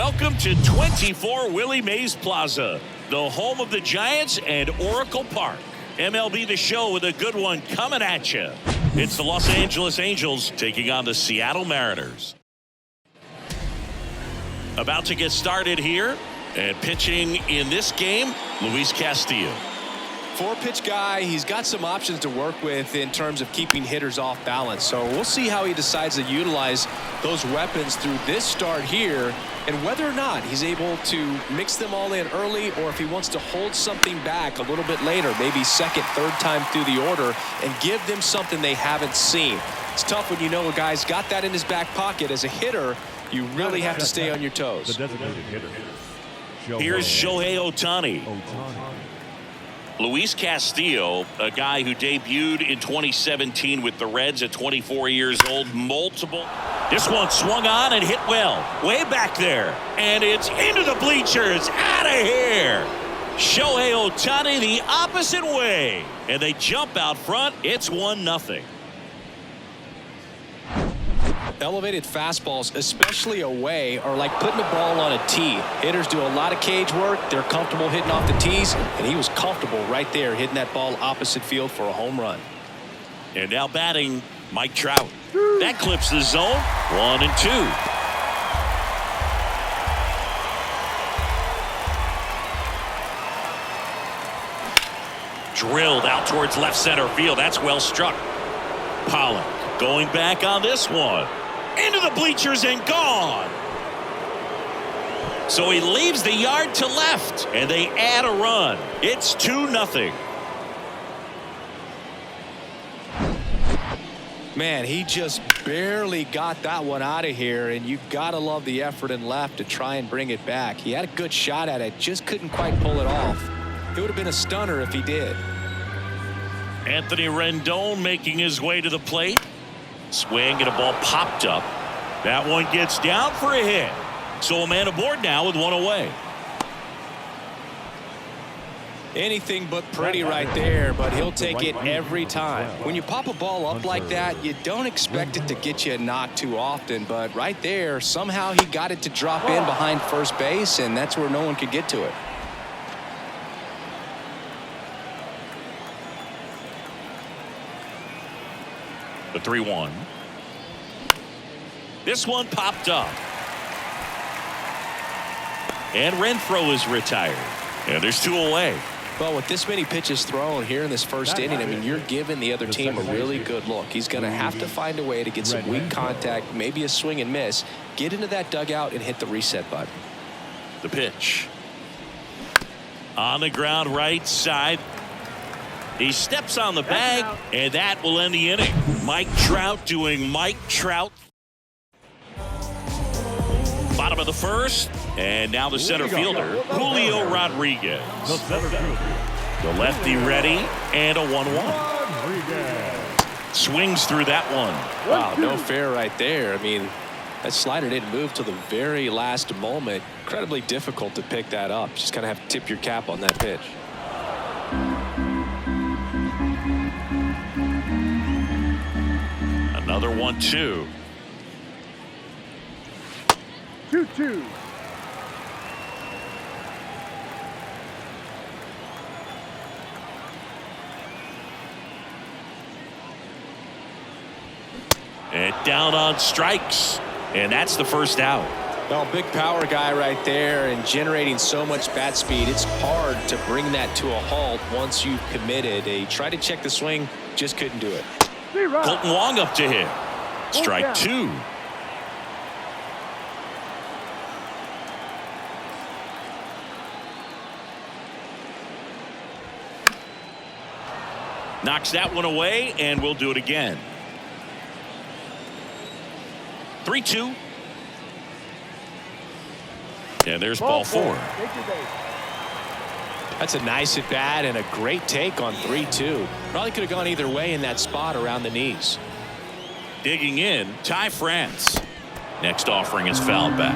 Welcome to 24 Willie Mays Plaza, the home of the Giants and Oracle Park. MLB The Show with a good one coming at you. It's the Los Angeles Angels taking on the Seattle Mariners. About to get started here, and pitching in this game, Luis Castillo. Four-pitch guy, he's got some options to work with in terms of keeping hitters off balance. So we'll see how he decides to utilize those weapons through this start here, and whether or not he's able to mix them all in early, or if he wants to hold something back a little bit later, maybe second, third time through the order, and give them something they haven't seen. It's tough when you know a guy's got that in his back pocket. As a hitter, you really have to stay on your toes. Here's Shohei Ohtani. Luis Castillo, a guy who debuted in 2017 with the Reds at 24 years old. This one swung on and hit well. Way back there. And it's into the bleachers. Out of here. Shohei Ohtani the opposite way. And they jump out front. It's 1-0. Elevated fastballs, especially away, are like putting a ball on a tee. Hitters do a lot of cage work. They're comfortable hitting off the tees, and he was comfortable right there hitting that ball opposite field for a home run. And now batting, Mike Trout. That clips the zone. 1-2. Drilled out towards left center field. That's well struck. Pollock going back on this one. Into the bleachers and gone. So he leaves the yard to left, and they add a run. It's 2-0. Man, he just barely got that one out of here, and you've got to love the effort in left to try and bring it back. He had a good shot at it, just couldn't quite pull it off. It would have been a stunner if he did. Anthony Rendon making his way to the plate. Swing and a ball popped up. That one gets down for a hit. So a man aboard now with one away. Anything but pretty right there, but he'll take it every time. When you pop a ball up like that, you don't expect it to get you a knock too often, but right there, somehow he got it to drop in behind first base, and that's where no one could get to it. The 3-1. This one popped up. And Renfroe is retired. And there's two away. Well, with this many pitches thrown here in this first inning, I mean, you're giving the other team a really good look. He's going to have to find a way to get some weak contact, maybe a swing and miss, get into that dugout and hit the reset button. The pitch. On the ground right side. He steps on the bag, and that will end the inning. Mike Trout doing Mike Trout. Bottom of the first, and now the center fielder, Julio Rodriguez. The lefty ready, and a 1-1. Swings through that one. Wow, no fair right there. I mean, that slider didn't move till the very last moment. Incredibly difficult to pick that up. Just kind of have to tip your cap on that pitch. Another 1-2. 2-2. And down on strikes. And that's the first out. Well, big power guy right there and generating so much bat speed. It's hard to bring that to a halt once you've committed. He tried to check the swing, just couldn't do it. Colton Wong up to hit. Strike two. Knocks that one away, and we'll do it again. 3-2. And there's ball four. That's a nice at bat and a great take on 3-2. Probably could have gone either way in that spot around the knees. Digging in, Ty France. Next offering is fouled back.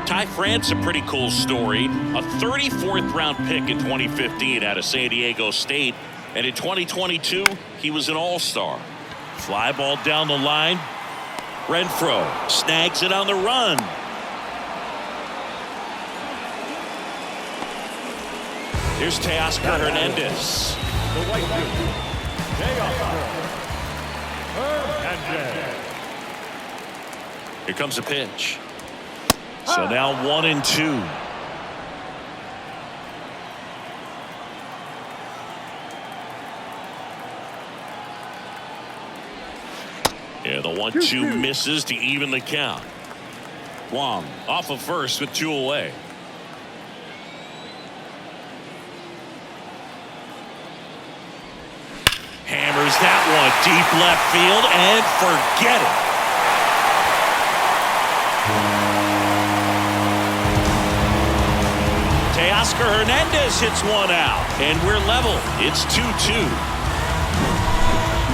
Ty France, a pretty cool story. A 34th round pick in 2015 out of San Diego State. And in 2022, he was an all-star. Fly ball down the line. Renfroe snags it on the run. Here's Teoscar Hernandez. The white dude, Teoscar Hernandez. Here comes a pitch. So now 1-2. Yeah, the 1-2 misses to even the count. Wong off of first with 2 away. Hammers that one deep left field and forget it. Teoscar Hernandez hits one out, and we're level. It's 2-2.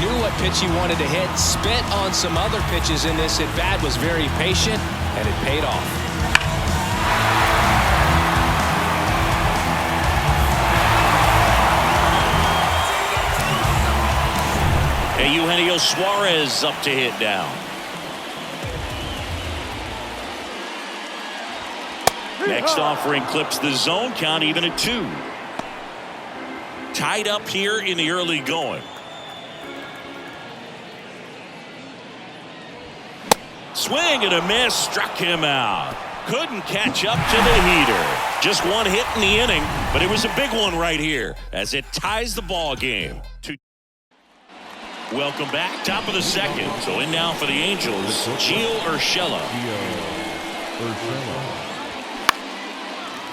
Knew what pitch he wanted to hit, spent on some other pitches in this at-bat, was very patient, and it paid off. And Eugenio Suarez up to hit down. Next offering clips the zone count even at 2. Tied up here in the early going. Swing and a miss, struck him out. Couldn't catch up to the heater. Just one hit in the inning, but it was a big one right here as it ties the ball game. Welcome back, top of the second. So in now for the Angels, Gio Urshela.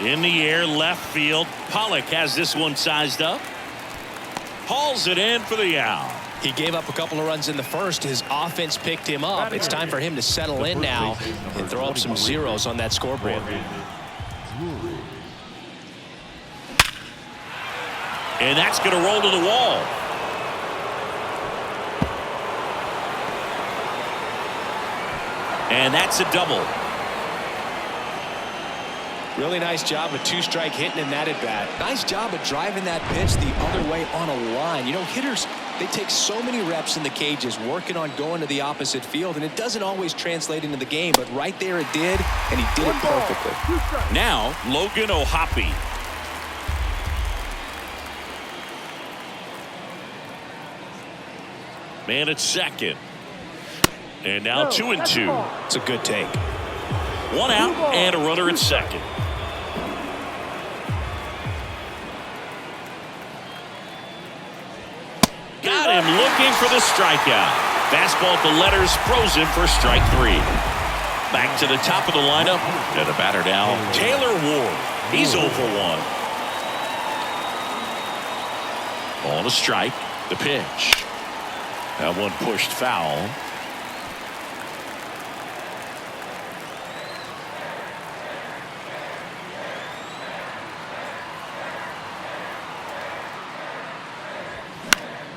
In the air, left field. Pollock has this one sized up. Hauls it in for the out. He gave up a couple of runs in the first. His offense picked him up. It's time for him to settle in now and throw up some zeros on that scoreboard. And that's going to roll to the wall. And that's a double. Really nice job of 2-strike hitting in that at bat. Nice job of driving that pitch the other way on a line. You know, hitters, they take so many reps in the cages working on going to the opposite field, and it doesn't always translate into the game, but right there it did, and he did it perfectly. Now, Logan O'Hoppe. Man at second. And now 2-2. It's a good take. 1 out and a runner at second. Got him looking for the strikeout. Fastball at the letters, frozen for strike 3. Back to the top of the lineup. And a batter now, Taylor Ward. He's 0 for 1. On a strike, the pitch. That one pushed foul.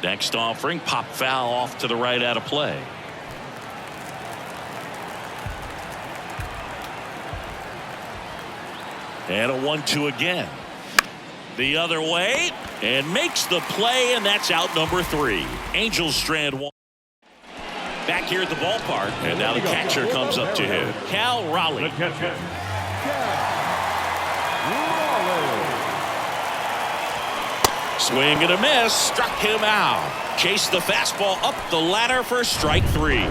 Next offering, pop foul off to the right out of play. And a 1-2 again. The other way, and makes the play, and that's out number 3. Angels strand 1. Back here at the ballpark, and now the catcher comes up to him. Cal Raleigh. Swing and a miss, struck him out. Chased the fastball up the ladder for strike 3.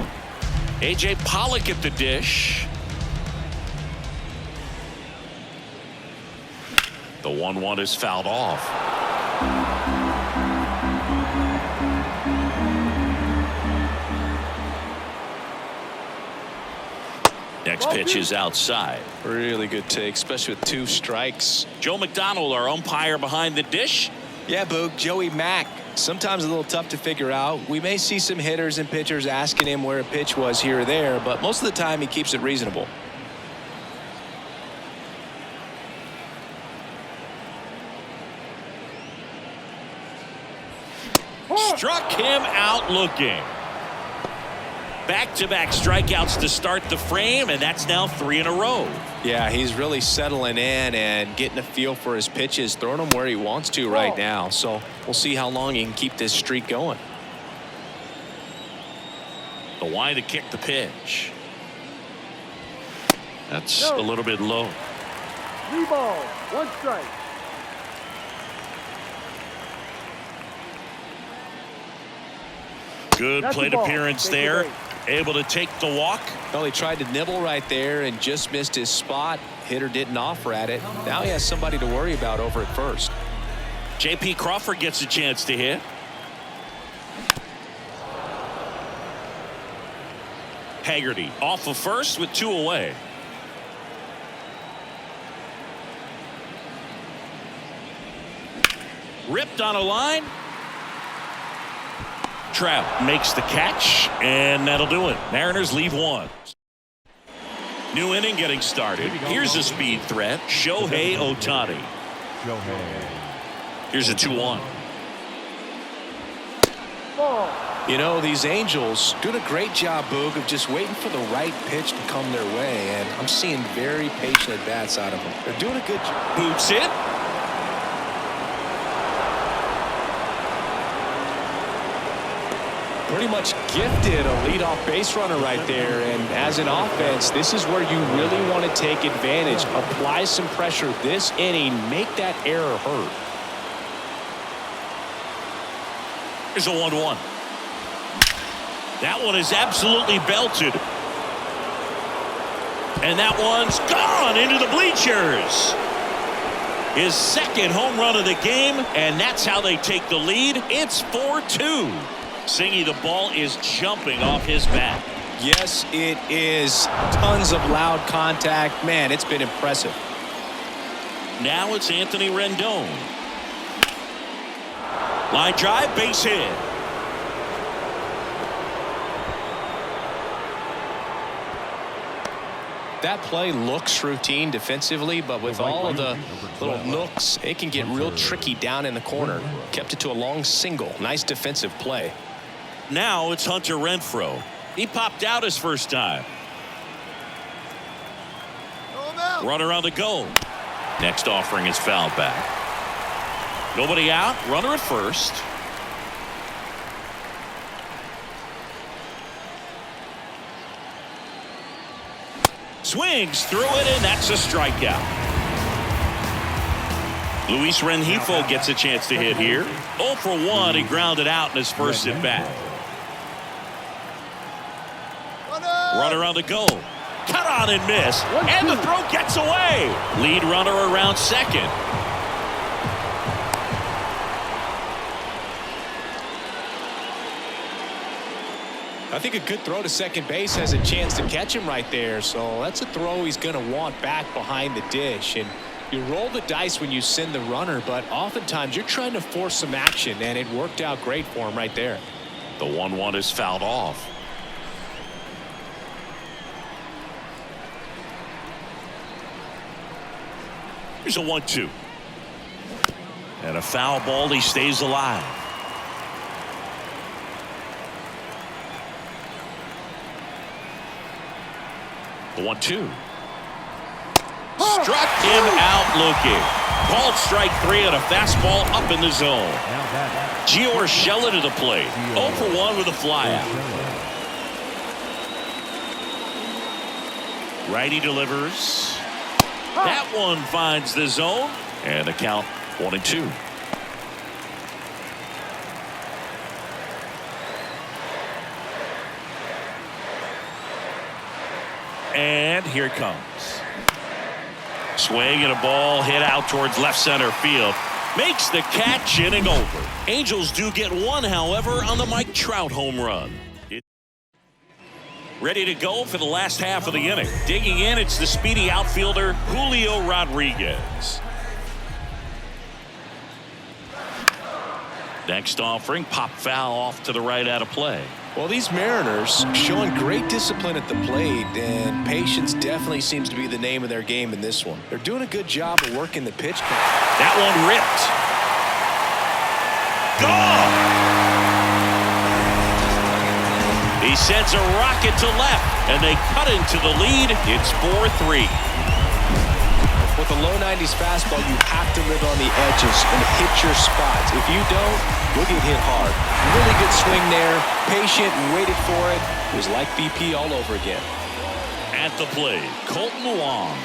A.J. Pollock at the dish. The 1-1 is fouled off. Next pitch is outside. Really good take, especially with 2 strikes. Joe McDonald, our umpire behind the dish. Yeah, Boog, Joey Mack. Sometimes a little tough to figure out. We may see some hitters and pitchers asking him where a pitch was here or there, but most of the time he keeps it reasonable. Struck him out looking. Back-to-back strikeouts to start the frame, and that's now 3 in a row. Yeah, he's really settling in and getting a feel for his pitches, throwing them where he wants to right now. So we'll see how long he can keep this streak going. The wide to kick the pitch. That's a little bit low. 3 balls, 1 strike. Good plate appearance there. Able to take the walk. Well, he tried to nibble right there and just missed his spot. Hitter didn't offer at it. Now he has somebody to worry about over at first. J.P. Crawford gets a chance to hit. Haggerty off of first with 2 away. Ripped on a line. Trout makes the catch, and that'll do it. Mariners leave 1. New inning getting started. Here's a speed threat, Shohei Ohtani. Here's a 2-1. You know, these Angels doing a great job, Boog, of just waiting for the right pitch to come their way, and I'm seeing very patient at-bats out of them. They're doing a good job. Boots it. Pretty much gifted a leadoff base runner right there, and as an offense, this is where you really want to take advantage. Apply some pressure this inning, make that error hurt. Here's a 1-1. That one is absolutely belted. And that one's gone into the bleachers. His second home run of the game, and that's how they take the lead. It's 4-2. Singy, the ball is jumping off his bat. Yes, it is. Tons of loud contact. Man, it's been impressive. Now it's Anthony Rendon. Line drive, base hit. That play looks routine defensively, but with all of the little nooks, it can get real tricky down in the corner. Kept it to a long single. Nice defensive play. Now it's Hunter Renfroe. He popped out his first time. Runner on the go. Next offering is fouled back. Nobody out. Runner at first. Swings through it, and that's a strikeout. Luis Rengifo gets a chance to hit here. 0 for 1. He grounded out in his first at bat. Runner on the go. Cut on and miss. And the throw gets away. Lead runner around second. I think a good throw to second base has a chance to catch him right there. So that's a throw he's going to want back behind the dish. And you roll the dice when you send the runner, but oftentimes you're trying to force some action, and it worked out great for him right there. The 1-1 is fouled off. Here's a 1-2. And a foul ball. He stays alive. The 1-2. Struck him out looking. Called strike 3 and a fastball up in the zone. Gio Urshela to the plate. 0 for 1 with a flyout. Righty delivers. That one finds the zone. And the count 1-2. And here it comes. Swing and a ball hit out towards left center field. Makes the catch, inning over. Angels do get one, however, on the Mike Trout home run. Ready to go for the last half of the inning. Digging in, it's the speedy outfielder Julio Rodriguez. Next offering, pop foul off to the right out of play. Well, these Mariners showing great discipline at the plate, and patience definitely seems to be the name of their game in this one. They're doing a good job of working the pitch count. That one ripped. Gone! He sends a rocket to left, and they cut into the lead. It's 4-3. With a low 90s fastball, you have to live on the edges and hit your spots. If you don't, you'll get hit hard. Really good swing there. Patient and waited for it. It was like BP all over again. At the plate, Colton Wong.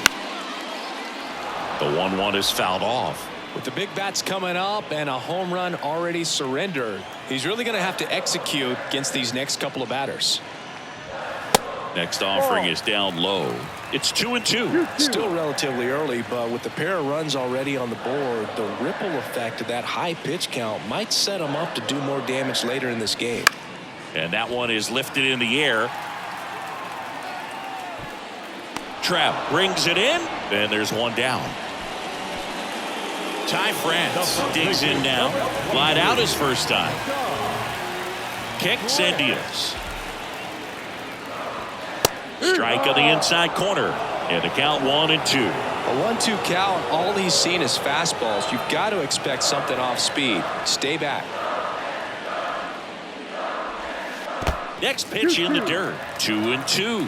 The 1-1 is fouled off. With the big bats coming up and a home run already surrendered, he's really going to have to execute against these next couple of batters. Next offering is down low. It's 2-2. Still relatively early, but with the pair of runs already on the board, the ripple effect of that high pitch count might set him up to do more damage later in this game. And that one is lifted in the air. Trout brings it in, and there's one down. Ty France digs in now. Lied out his first time. Kicks and deals. Strike on the inside corner. And the count 1-2. A 1-2 count. All he's seen is fastballs. You've got to expect something off speed. Stay back. Next pitch in the dirt. 2-2.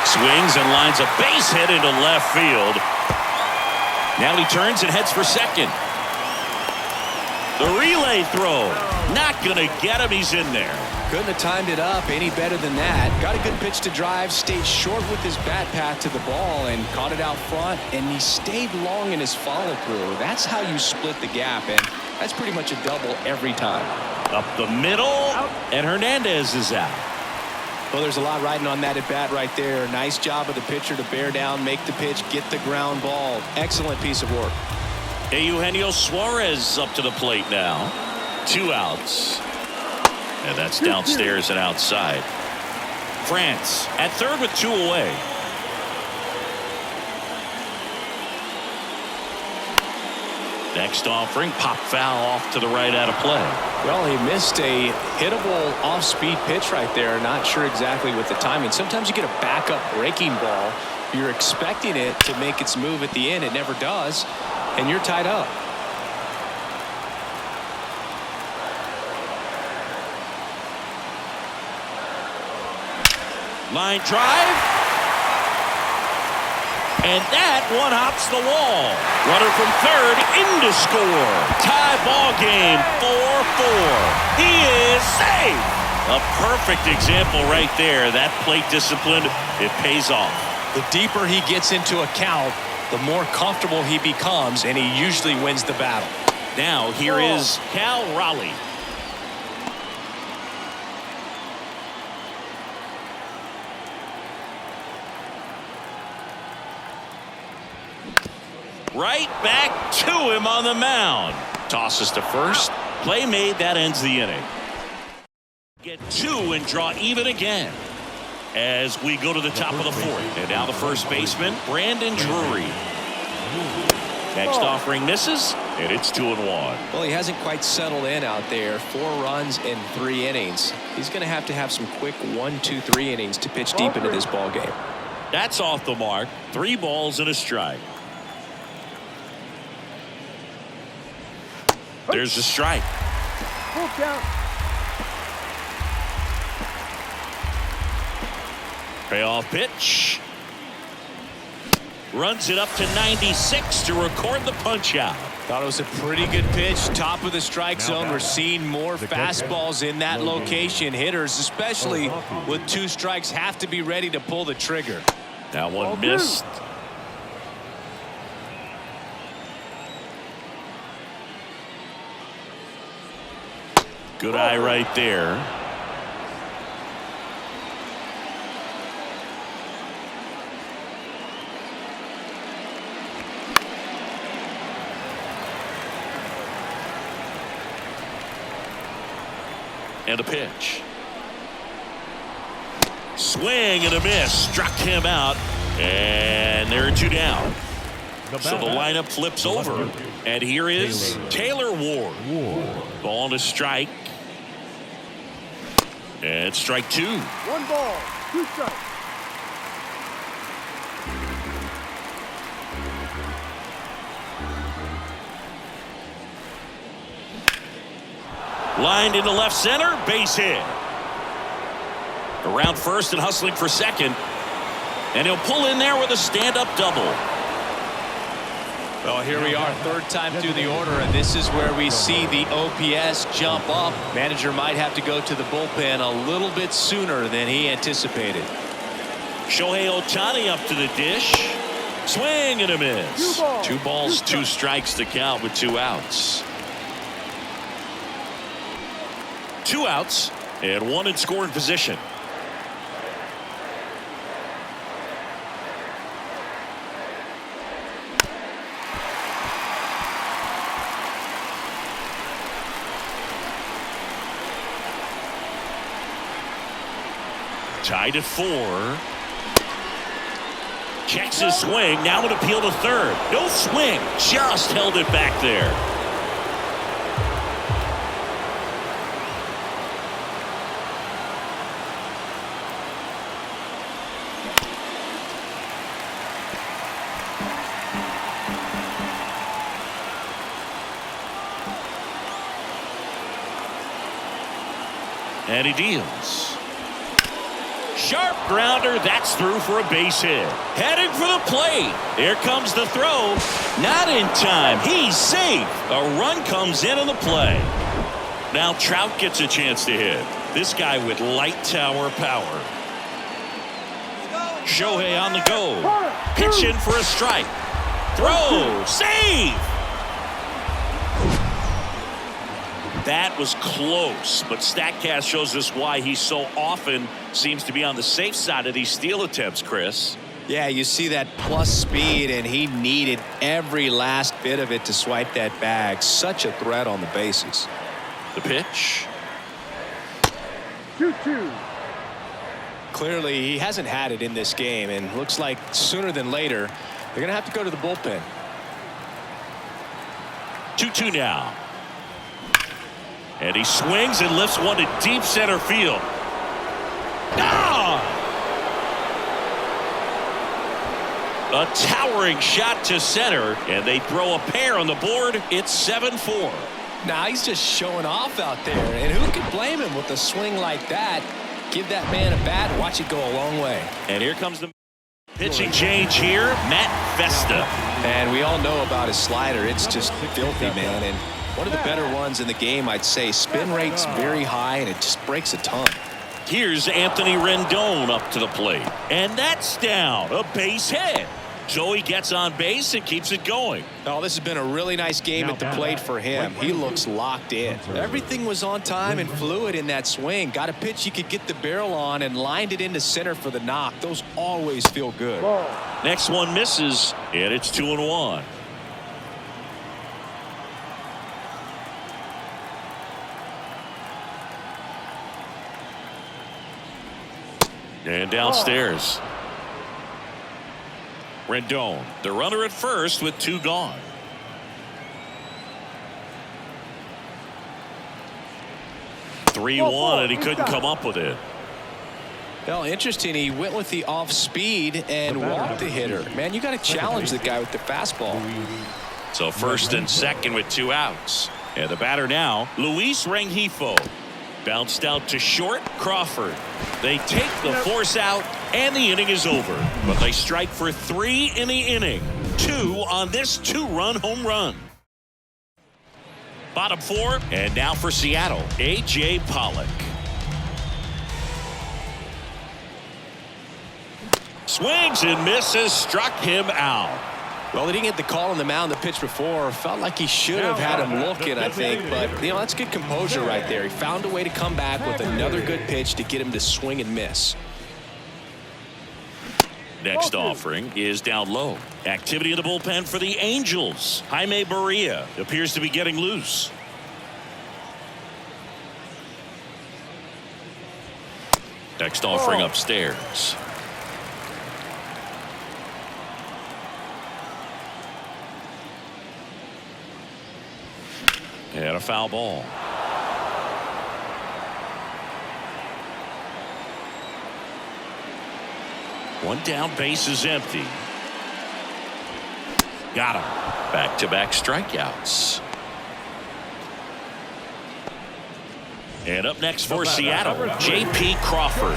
Swings and lines a base hit into left field. Now he turns and heads for second. The relay throw. Not going to get him. He's in there. Couldn't have timed it up any better than that. Got a good pitch to drive. Stayed short with his bat path to the ball and caught it out front. And he stayed long in his follow through. That's how you split the gap. And that's pretty much a double every time. Up the middle. And Hernandez is out. Well, there's a lot riding on that at bat right there. Nice job of the pitcher to bear down, make the pitch, get the ground ball. Excellent piece of work. Eugenio Suarez up to the plate now. 2 outs. And that's downstairs and outside. France at third with 2 away. Next offering, pop foul off to the right out of play. Well, he missed a hittable off-speed pitch right there. Not sure exactly with the timing. Sometimes you get a backup breaking ball. You're expecting it to make its move at the end. It never does. And you're tied up. Line drive. And that one hops the wall. Runner from third in to score. Tie ball game 4-4. He is safe. A perfect example right there. That plate discipline, it pays off. The deeper he gets into a count, the more comfortable he becomes, and he usually wins the battle. Now here is Cal Raleigh. Right back to him on the mound. Tosses to first. Play made. That ends the inning. Get 2 and draw even again as we go to the top of the 4th. And now the first baseman, Brandon Drury. Next offering misses, and it's 2-1. Well, he hasn't quite settled in out there. 4 runs in 3 innings. He's going to have some quick 1, 2, 3 innings to pitch deep into this ball game. That's off the mark. 3 balls and a strike. There's the strike. Full count. Payoff pitch. Runs it up to 96 to record the punch out. Thought it was a pretty good pitch. Top of the strike zone. We're seeing more fastballs in that location. Hitters, especially with 2 strikes, have to be ready to pull the trigger. That one missed. Good eye right there. And a pitch. Swing and a miss. Struck him out. And there are 2 down. So the lineup flips over. And here is Taylor Ward. Ball to strike. And strike 2. 1 ball, 2 strikes. Lined into left center, base hit. Around first and hustling for second. And he'll pull in there with a stand-up double. Well, here we are, 3rd time through the order, and this is where we see the OPS jump up. Manager might have to go to the bullpen a little bit sooner than he anticipated. Shohei Ohtani up to the dish. Swing and a miss. 2 balls, 2 strikes to count with 2 outs. 2 outs and 1 in scoring position. Tied at 4. Checks his swing. Now an appeal to third. No swing. Just held it back there. And he deals. Sharp grounder. That's through for a base hit. Headed for the plate. Here comes the throw. Not in time. He's safe. A run comes in on the play. Now Trout gets a chance to hit. This guy with light tower power. Shohei on the go. Pitch in for a strike. Throw. Save. That was close, but StatCast shows us why he so often seems to be on the safe side of these steal attempts, Chris. Yeah, you see that plus speed, and he needed every last bit of it to swipe that bag. Such a threat on the bases. The pitch. 2-2. Clearly, he hasn't had it in this game, and looks like sooner than later, they're going to have to go to the bullpen. 2-2 now. And he swings and lifts one to deep center field. Ah! A towering shot to center, and they throw a pair on the board. It's 7-4. Now he's just showing off out there, and who can blame him with a swing like that? Give that man a bat, watch it go a long way. And here comes the pitching change here. Matt Festa. And we all know about his slider. It's just filthy, man. And one of the better ones in the game, I'd say. Spin rate's very high, and it just breaks a ton. Here's Anthony Rendon up to the plate. And that's down. A base hit. So he gets on base and keeps it going. Oh, this has been a really nice game at the plate for him. He looks locked in. Everything was on time and fluid in that swing. Got a pitch he could get the barrel on and lined it into center for the knock. Those always feel good. Next one misses, and it's 2-1. And downstairs. Rendon, the runner at first with 2 gone. 3-1, and he couldn't come up with it. Well, interesting. He went with the off speed and walked the hitter. Man, you got to challenge the guy with the fastball. So first and second with 2 outs. And the batter now, Luis Rengifo. Bounced out to short. Crawford. They take the force out, and the inning is over. But they strike for 3 in the inning. 2 on this 2-run home run. Bottom 4, and now for Seattle, A.J. Pollock. Swings and misses, struck him out. Well, he didn't get the call on the mound the pitch before. Felt like he should have had him looking, I think. But, you know, that's good composure right there. He found a way to come back with another good pitch to get him to swing and miss. Next offering is down low. Activity in the bullpen for the Angels. Jaime Barria appears to be getting loose. Next offering upstairs. And a foul ball. One down, base is empty. Got him. Back-to-back strikeouts. And up next for Seattle, J.P. Crawford.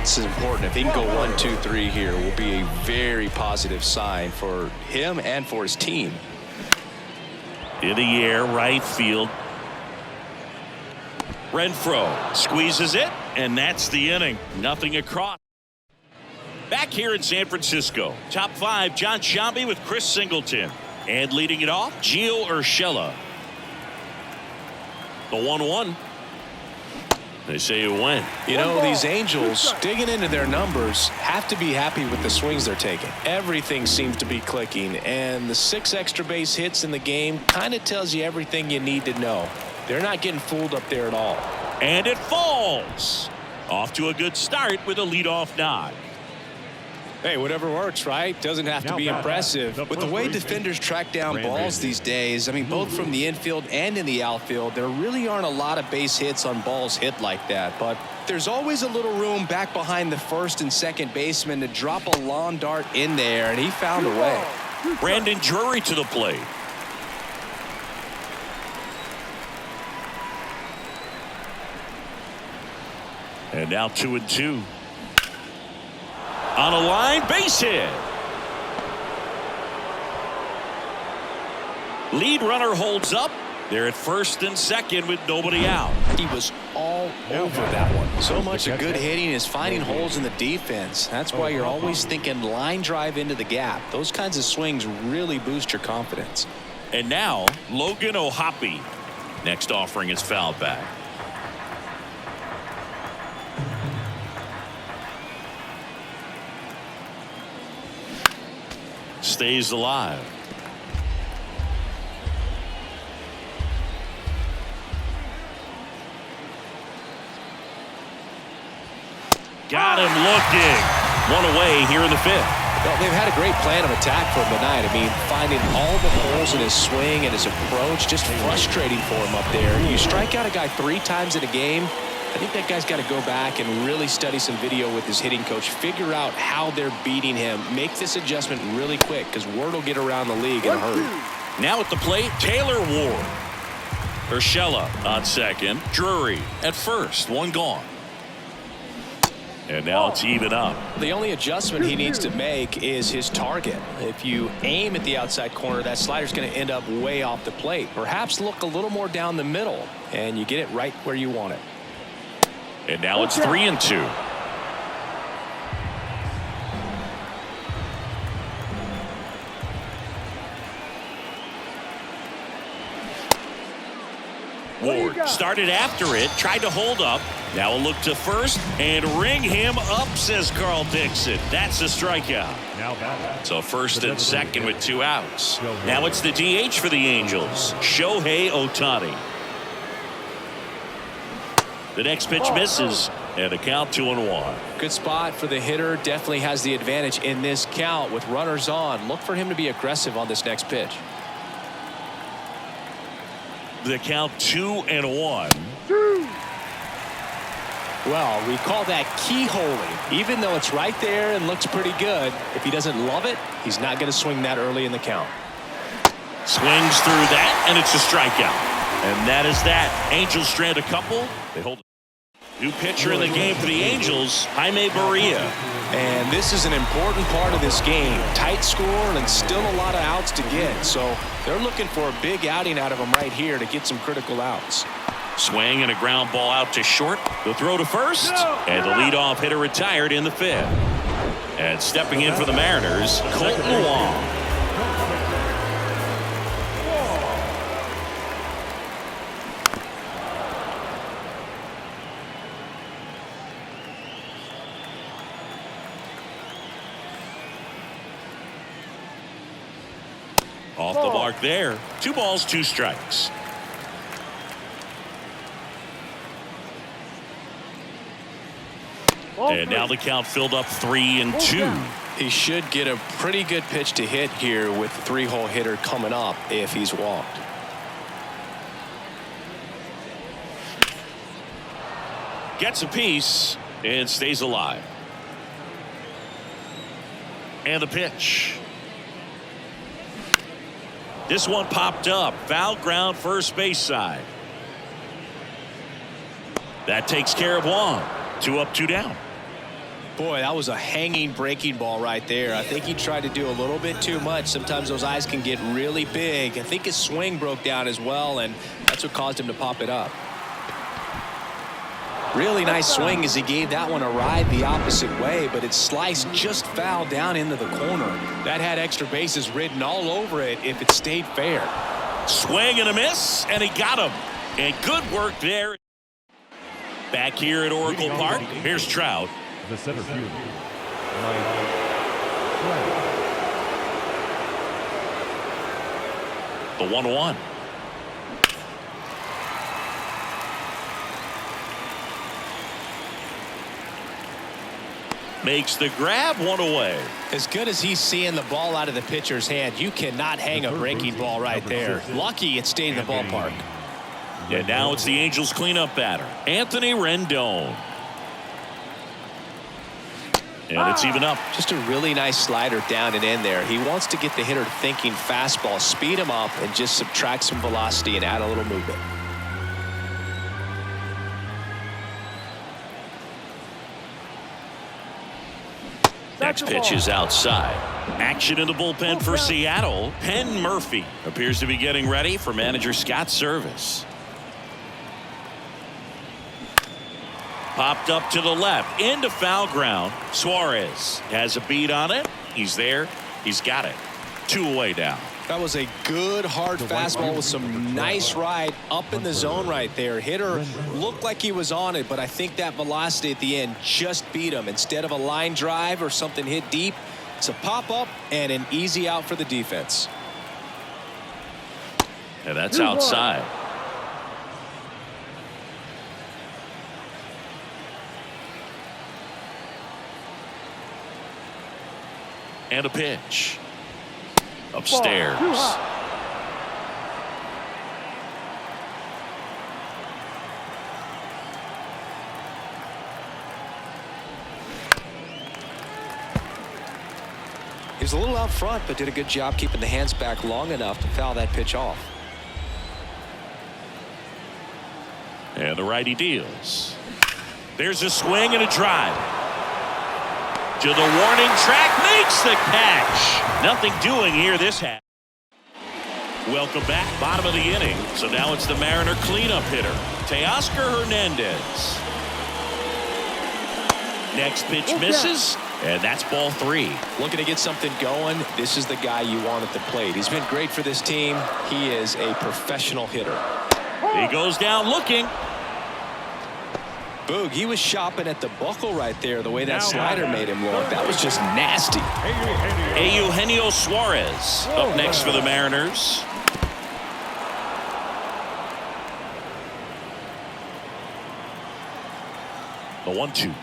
This is important. If he can go 1, 2, 3 here, will be a very positive sign for him and for his team. In the air, right field. Renfroe squeezes it, and that's the inning. Nothing across. Back here in San Francisco, top 5, John Sciambi with Chris Singleton. And leading it off, Gio Urshela. The 1-1. They say it went. You know, these Angels, digging into their numbers, have to be happy with the swings they're taking. Everything seems to be clicking, and the 6 extra base hits in the game kind of tells you everything you need to know. They're not getting fooled up there at all. And it falls. Off to a good start with a leadoff knock. Hey, whatever works, right? Doesn't have to be impressive. With the way defenders track down balls these days, I mean, both from the infield and in the outfield, there really aren't a lot of base hits on balls hit like that. But there's always a little room back behind the first and second baseman to drop a lawn dart in there, and he found a way. Brandon Drury to the plate. And now 2-2. On a line, base hit. Lead runner holds up. They're at first and second with nobody out. He was all over that one. So much of good hitting is finding holes in the defense. That's why you're always thinking line drive into the gap. Those kinds of swings really boost your confidence. And now Logan O'Hoppe. Next offering is fouled back. Stays alive. Got him looking. One away here in the 5th. Well, they've had a great plan of attack for him tonight. I mean, finding all the holes in his swing and his approach, just frustrating for him up there. You strike out a guy 3 times in a game, I think that guy's got to go back and really study some video with his hitting coach, figure out how they're beating him, make this adjustment really quick, because word will get around the league in a hurry. Now at the plate, Taylor Ward. Urshela on second. Drury at first. One gone. And now it's even up. The only adjustment he needs to make is his target. If you aim at the outside corner, that slider's going to end up way off the plate. Perhaps look a little more down the middle, and you get it right where you want it. And now it's 3-2. Ward started after it, tried to hold up. Now a look to first and ring him up, says Carl Dixon. That's a strikeout. So first and second with 2 outs. Now it's the DH for the Angels, Shohei Ohtani. The next pitch misses, and a count 2-1. Good spot for the hitter. Definitely has the advantage in this count with runners on. Look for him to be aggressive on this next pitch. The count 2-1. Well, we call that keyholing. Even though it's right there and looks pretty good, if he doesn't love it, he's not going to swing that early in the count. Swings through that, and it's a strikeout. And that is that. Angels strand a couple. They hold. New pitcher in the game for the Angels, Jaime Barria. And this is an important part of this game. Tight score and still a lot of outs to get. So they're looking for a big outing out of him right here to get some critical outs. Swing and a ground ball out to short. The throw to first. And the leadoff hitter retired in the 5th. And stepping in for the Mariners, Colton Wong. Off the mark there. 2 balls, 2 strikes. And now the count filled up 3-2. He should get a pretty good pitch to hit here with the 3-hole hitter coming up if he's walked. Gets a piece and stays alive. And the pitch. This one popped up. Foul ground, first base side. That takes care of Wong. 2 up, 2 down. Boy, that was a hanging breaking ball right there. I think he tried to do a little bit too much. Sometimes those eyes can get really big. I think his swing broke down as well, and that's what caused him to pop it up. Really nice swing as he gave that one a ride the opposite way, but its slice just fouled down into the corner. That had extra bases written all over it if it stayed fair. Swing and a miss, and he got him. And good work there. Back here at Oracle Park, here's Trout. The center fielder, The 1-1. Makes the grab, one away. As good as he's seeing the ball out of the pitcher's hand, you cannot hang a breaking ball right there. Lucky it stayed in the ballpark. And now it's the Angels cleanup batter, Anthony Rendon. And it's even up. Just a really nice slider down and in there. He wants to get the hitter thinking fastball, speed him up, and just subtract some velocity and add a little movement. Next pitch is outside. Action in the bullpen for Seattle. Penn Murphy appears to be getting ready for manager Scott's service. Popped up to the left into foul ground. Suarez has a beat on it. He's there. He's got it. 2 away now. That was a good hard fastball with some nice ride up in the zone right there. Hitter looked like he was on it, but I think that velocity at the end just beat him. Instead of a line drive or something hit deep, it's a pop up and an easy out for the defense. And that's outside. And a pitch. Upstairs. He was a little out front, but did a good job keeping the hands back long enough to foul that pitch off. And the righty deals. There's a swing and a drive. To the warning track, makes the catch. Nothing doing here this half. Welcome back, bottom of the inning. So now it's the Mariner cleanup hitter, Teoscar Hernandez. Next pitch misses, and that's ball 3. Looking to get something going. This is the guy you want at the plate. He's been great for this team. He is a professional hitter. He goes down looking. Boog, he was shopping at the buckle right there, the way that slider made him look. That was just nasty. Eugenio Suarez up next for the Mariners. The 1-2.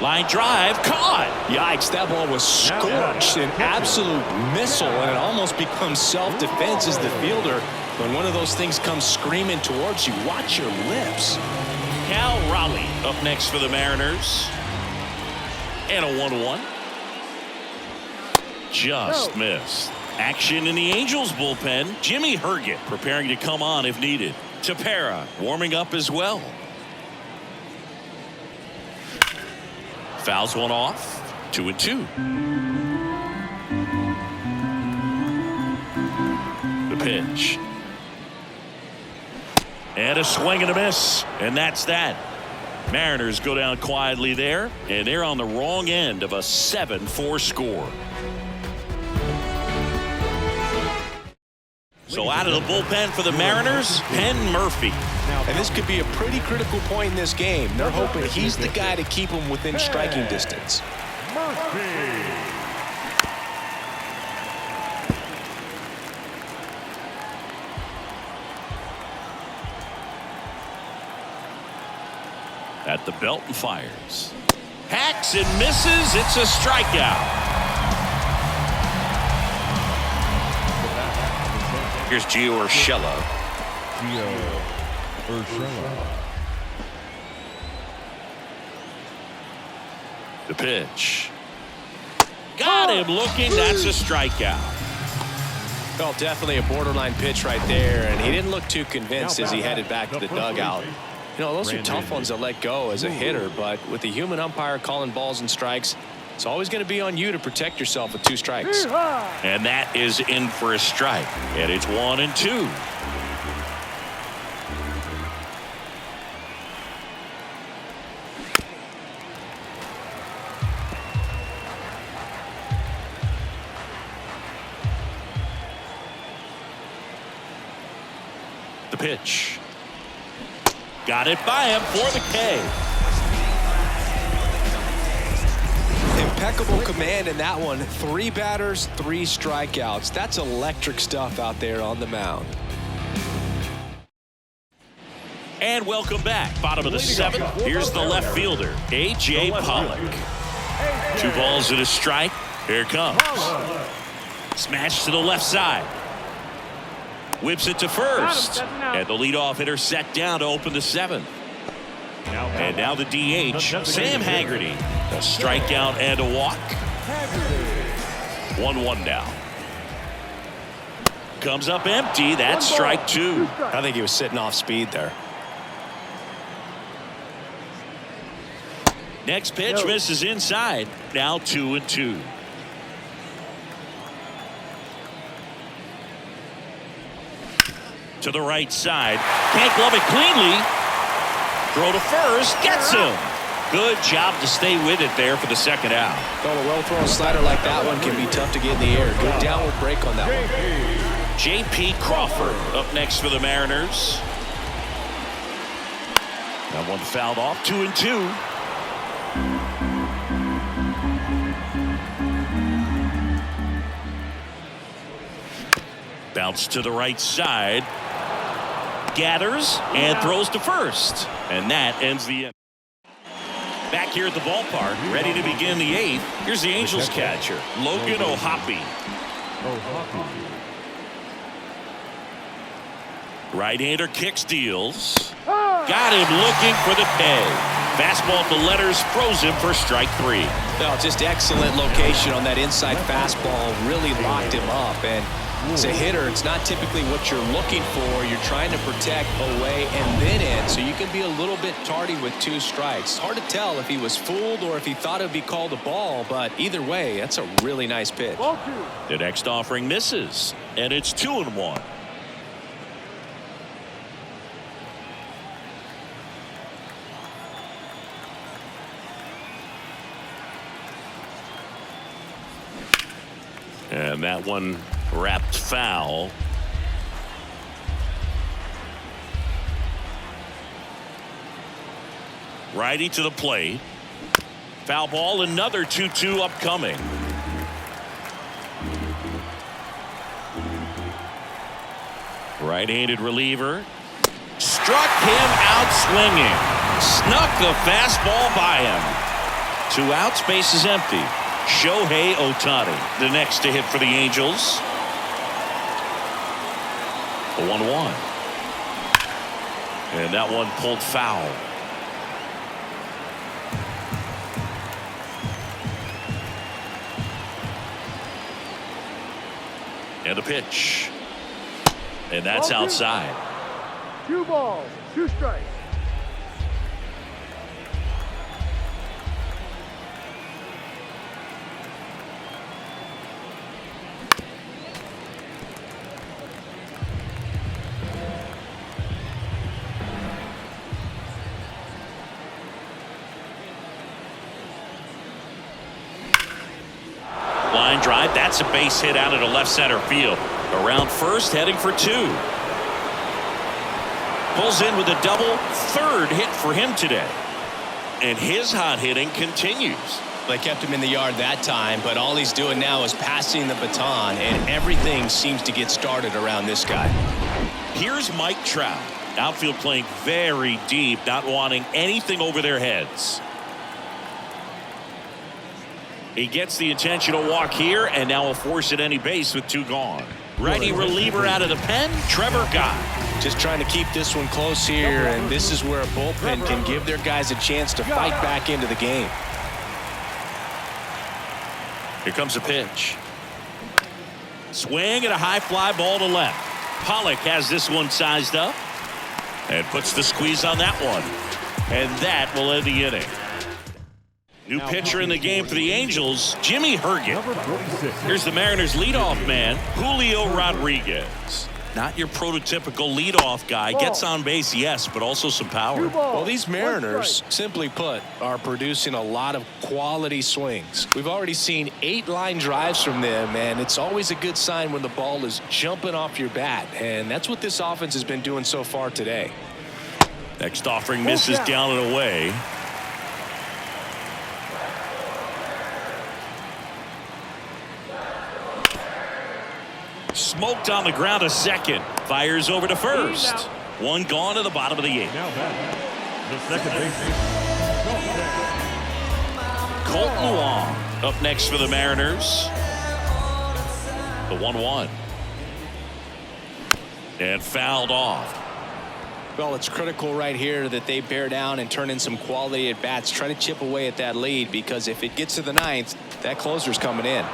Line drive, caught. Yikes, that ball was scorched, an absolute missile, and it almost becomes self-defense as the fielder. When one of those things comes screaming towards you, watch your lips. Cal Raleigh up next for the Mariners. And a 1-1. Just missed. Action in the Angels bullpen. Jimmy Herget preparing to come on if needed. Tepera warming up as well. Fouls one off. 2-2. The pitch. And a swing and a miss. And that's that. Mariners go down quietly there, and they're on the wrong end of a 7-4 score. So out of the bullpen for the Mariners, Penn Murphy. And this could be a pretty critical point in this game. They're hoping he's the guy to keep them within striking distance. At the belt and fires. Hacks and misses. It's a strikeout. Here's Gio Urshela. The pitch. Got him looking. That's a strikeout. Well, definitely a borderline pitch right there, and he didn't look too convinced as he headed back to the dugout. You know, those are tough ones to let go as a hitter, but with the human umpire calling balls and strikes, it's always going to be on you to protect yourself with 2 strikes. And that is in for a strike. And it's 1-2. pitch. Got it by him for the K. Impeccable command in that one. 3 batters, 3 strikeouts. That's electric stuff out there on the mound. And welcome back. Bottom of the 7th. Here's the left fielder, A.J. Pollock. 2 balls and a strike. Here it comes. Smash to the left side. Whips it to first. And the leadoff hitter set down to open the 7th. And now the DH, Sam Haggerty. A strikeout and a walk. 1-1 now. Comes up empty. That's strike 2. I think he was sitting off speed there. Next pitch misses inside. Now 2-2. To the right side. Can't glove it cleanly. Throw to first. Gets him. Good job to stay with it there for the second out. Well, a well-thrown slider like that one can be tough to get in the air. Good downward break on that one. J.P. Crawford up next for the Mariners. That one fouled off. 2-2. Bounce to the right side. Gathers and throws to first. And that ends the inning. Back here at the ballpark, ready to begin the 8th. Here's the Angels catcher, Logan O'Hoppe. Right-hander kicks, deals. Got him looking for the K. Fastball at the letters, froze him for strike 3. No, just excellent location on that inside fastball. Really locked him up. And as a hitter, it's not typically what you're looking for. You're trying to protect away and then in, so you can be a little bit tardy with 2 strikes. Hard to tell if he was fooled or if he thought it would be called a ball, but either way, that's a really nice pitch. The next offering misses, and it's 2-1. And that one wrapped foul. Righty to the plate. Foul ball, another 2-2 upcoming. Right-handed reliever. Struck him out swinging. Snuck the fastball by him. 2 outs, base is empty. Shohei Ohtani, the next to hit for the Angels. A 1-1. And that one pulled foul. And a pitch. And that's outside. 2 balls, 2 strikes. Line drive. That's a base hit out into left center field. Around first, heading for 2. Pulls in with a double. 3rd hit for him today. And his hot hitting continues. They kept him in the yard that time, but all he's doing now is passing the baton, and everything seems to get started around this guy. Here's Mike Trout. Outfield playing very deep, not wanting anything over their heads. He gets the intentional walk here, and now will force at any base with 2 gone. Righty reliever out of the pen, Trevor Gott. Just trying to keep this one close here, and this is where a bullpen can give their guys a chance to fight back into the game. Here comes a pitch. Swing and a high fly ball to left. Pollock has this one sized up and puts the squeeze on that one. And that will end the inning. New pitcher in the game for the Angels, Jimmy Herget. Here's the Mariners leadoff man, Julio Rodriguez. Not your prototypical leadoff guy. Gets on base, yes, but also some power. Well, these Mariners, simply put, are producing a lot of quality swings. We've already seen 8 line drives from them, and it's always a good sign when the ball is jumping off your bat, and that's what this offense has been doing so far today. Next offering misses down and away. Smoked on the ground to second. Fires over to first. One gone to the bottom of the 8th. Now the second baseman. Colton Wong up next for the Mariners. The 1-1. And fouled off. Well, it's critical right here that they bear down and turn in some quality at bats. Try to chip away at that lead, because if it gets to the 9th, that closer's coming in.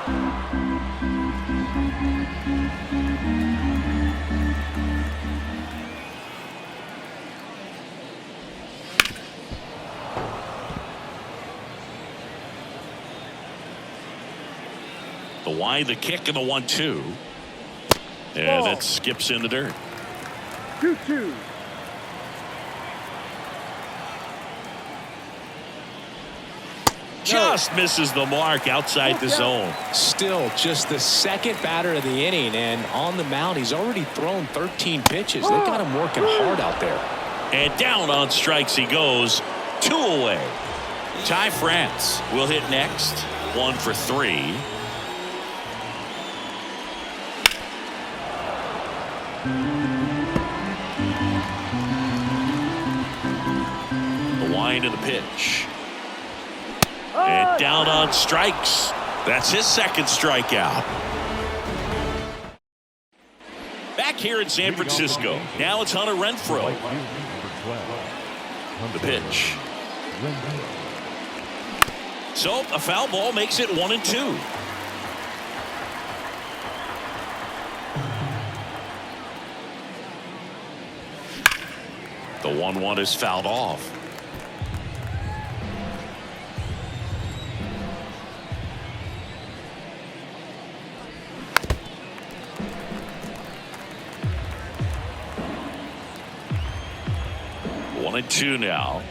The wide, the kick, and the 1-2. And that skips in the dirt. 2-2. Just misses the mark outside the zone. Still just the second batter of the inning, and on the mound he's already thrown 13 pitches. They got him working hard out there. And down on strikes he goes. 2 away. Ty France will hit next. 1 for 3. The wind of the pitch. And down on strikes. That's his second strikeout. Back here in San Francisco. Now it's Hunter Renfroe. The pitch. So a foul ball makes it 1-2. The 1-1 is fouled off. One and 2 now.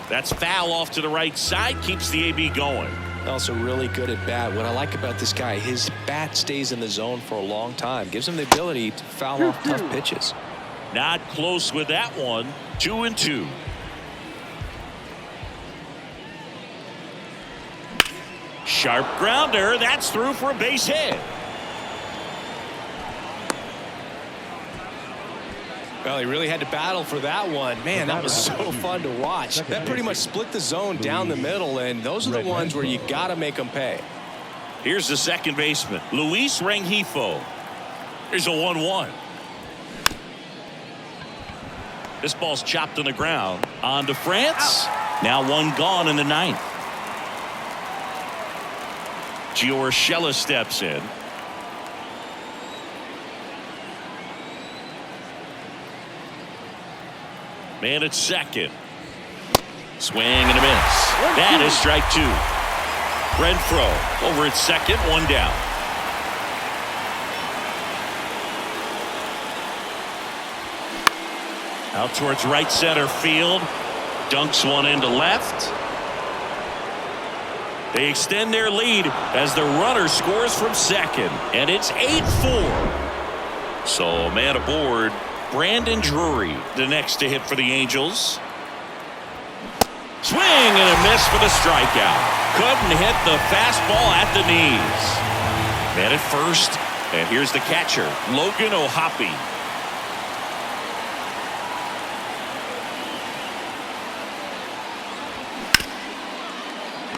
That's foul off to the right side. Keeps the AB going. Also really good at bat. What I like about this guy, his bat stays in the zone for a long time. Gives him the ability to foul off tough pitches. Not close with that one. 2-2. Sharp grounder. That's through for a base hit. Well, he really had to battle for that one. Man, that was so fun to watch. That pretty much split the zone down the middle, and those are the ones where you got to make them pay. Here's the second baseman, Luis Rengifo. Here's a 1-1. This ball's chopped on the ground. On to France. Now 1 gone in the 9th. Gio Urshela steps in. Man at second. Swing and a miss. That is strike 2. Renfroe over at second, 1 down. Out towards right center field. Dunks one into left. They extend their lead as the runner scores from second. And it's 8-4. So man aboard. Brandon Drury, the next to hit for the Angels. Swing and a miss for the strikeout. Couldn't hit the fastball at the knees. Man at first, and here's the catcher, Logan O'Hoppe.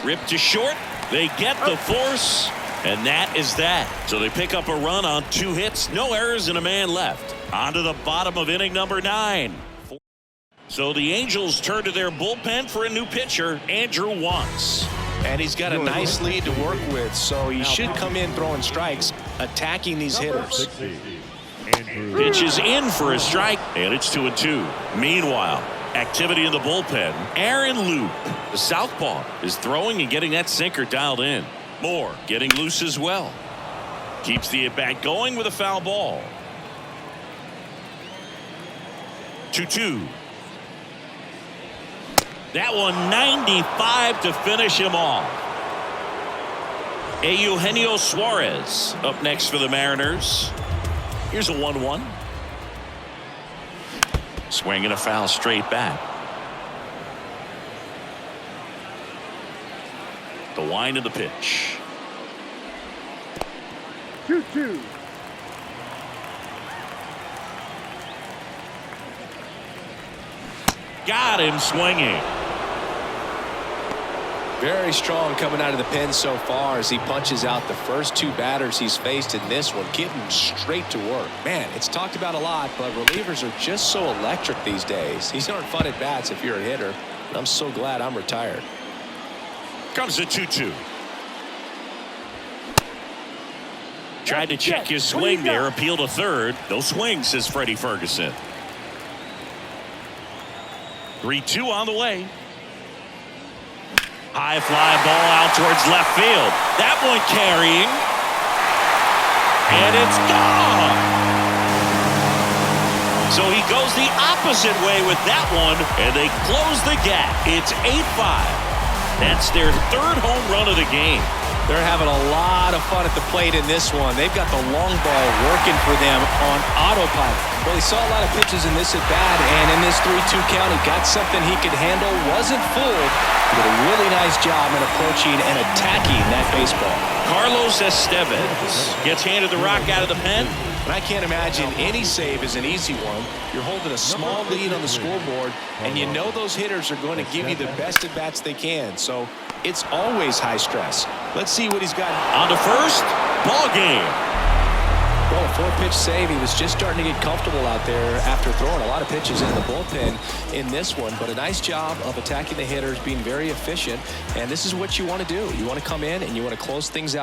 Ripped to short. They get the force, and that is that. So they pick up a run on 2 hits, no errors, and a man left. On to the bottom of inning number 9. So the Angels turn to their bullpen for a new pitcher, Andrew Wantz. And he's got a nice lead to work with, so he should come in throwing strikes, attacking these hitters. Pitch is in for a strike, and it's 2-2. Meanwhile, activity in the bullpen. Aaron Loop, the southpaw, is throwing and getting that sinker dialed in. Moore getting loose as well. Keeps the at-bat going with a foul ball. 2-2. That one 95 to finish him off. Eugenio Suarez up next for the Mariners. Here's a 1-1. Swing and a foul straight back. The wind of the pitch. 2-2. Got him swinging. Very strong coming out of the pen so far as he punches out the first two batters he's faced in this one, getting straight to work. Man, it's talked about a lot, but relievers are just so electric these days. These aren't fun at bats if you're a hitter. I'm so glad I'm retired. Comes the 2-2. Tried to check his swing there, appeal to third. No swing, says Freddie Ferguson. 3-2 on the way. High fly ball out towards left field. That one carrying. And it's gone. So he goes the opposite way with that one, and they close the gap. It's 8-5. That's their third home run of the game. They're having a lot of fun at the plate in this one. They've got the long ball working for them on autopilot. Well, he saw a lot of pitches in this at-bat, and in this 3-2 count, he got something he could handle. Wasn't fooled. Did a really nice job in approaching and attacking that baseball. Carlos Estevez gets handed the rock out of the pen. And I can't imagine any save is an easy one. You're holding a small lead on the scoreboard, and you know those hitters are going to give you the best at-bats they can. So it's always high stress. Let's see what he's got. On to first, ball game. Well, a 4-pitch save. He was just starting to get comfortable out there after throwing a lot of pitches in the bullpen in this one. But a nice job of attacking the hitters, being very efficient. And this is what you want to do. You want to come in and you want to close things out.